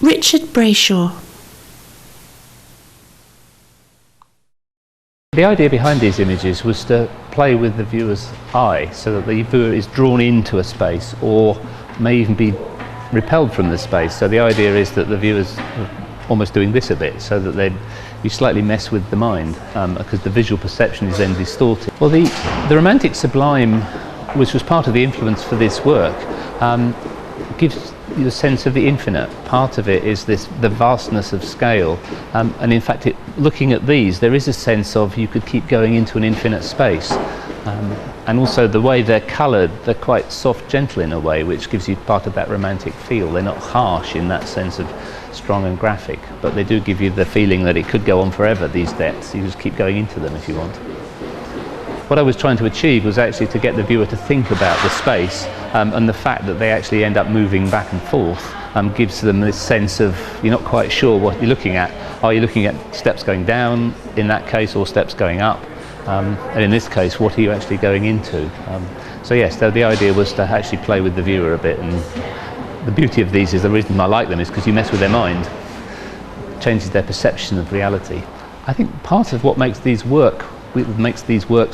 Richard Brayshaw. The idea behind these images was to play with the viewer's eye so that the viewer is drawn into a space or may even be repelled from the space. So the idea is that the viewer's almost doing this a bit so that you slightly mess with the mind because the visual perception is then distorted. Well, the romantic sublime, which was part of the influence for this work, gives you a sense of the infinite. Part of it is the vastness of scale, and in fact looking at these there is a sense of you could keep going into an infinite space, and also the way they're coloured, they're quite soft, gentle in a way, which gives you part of that romantic feel. They're not harsh in that sense of strong and graphic, but they do give you the feeling that it could go on forever, these depths. You just keep going into them if you want. What I was trying to achieve was actually to get the viewer to think about the space, and the fact that they actually end up moving back and forth gives them this sense of you're not quite sure what you're looking at. Are you looking at steps going down in that case, or steps going up? And in this case, what are you actually going into? So yes, the idea was to actually play with the viewer a bit, and the beauty of these is, the reason I like them is because you mess with their mind, it changes their perception of reality. I think part of what makes these works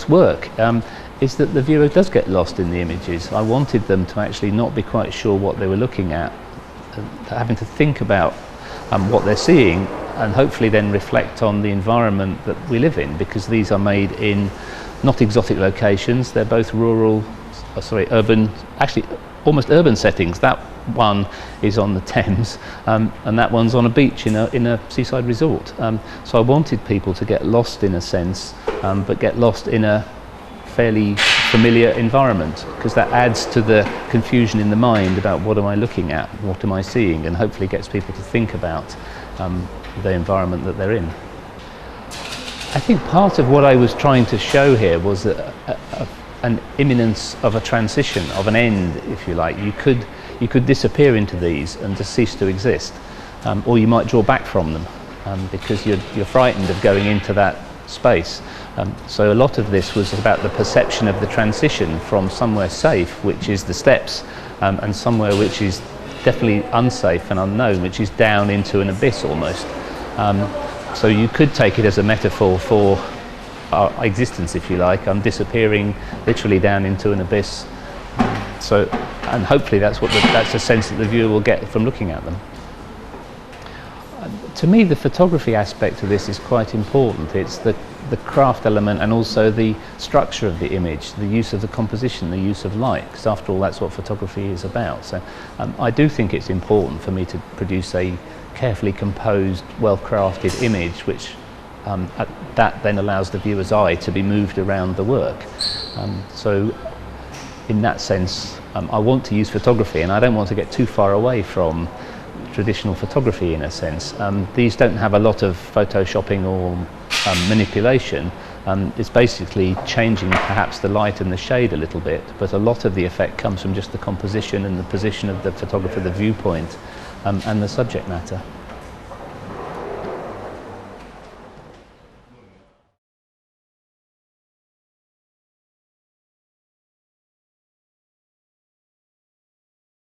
work is that the viewer does get lost in the images. I wanted them to actually not be quite sure what they were looking at, having to think about what they're seeing, and hopefully then reflect on the environment that we live in, because these are made in not exotic locations. They're both urban, actually almost urban settings. That one is on the Thames, and that one's on a beach in a seaside resort. So I wanted people to get lost in a sense, but get lost in a fairly familiar environment, because that adds to the confusion in the mind about what am I looking at, what am I seeing, and hopefully gets people to think about the environment that they're in. I think part of what I was trying to show here was an imminence of a transition, of an end, if you like. You could disappear into these and just cease to exist, or you might draw back from them because you're frightened of going into that space. So a lot of this was about the perception of the transition from somewhere safe, which is the steps, and somewhere which is definitely unsafe and unknown, which is down into an abyss almost. So you could take it as a metaphor for our existence, if you like. I'm disappearing literally down into an abyss. And hopefully that's the sense that the viewer will get from looking at them. To me, the photography aspect of this is quite important. It's the craft element, and also the structure of the image, the use of the composition, the use of light, because after all that's what photography is about. So I do think it's important for me to produce a carefully composed, well-crafted image, which that then allows the viewer's eye to be moved around the work. So in that sense, I want to use photography, and I don't want to get too far away from traditional photography in a sense. These don't have a lot of photoshopping or manipulation. It's basically changing perhaps the light and the shade a little bit, but a lot of the effect comes from just the composition and the position of the photographer, the viewpoint, and the subject matter.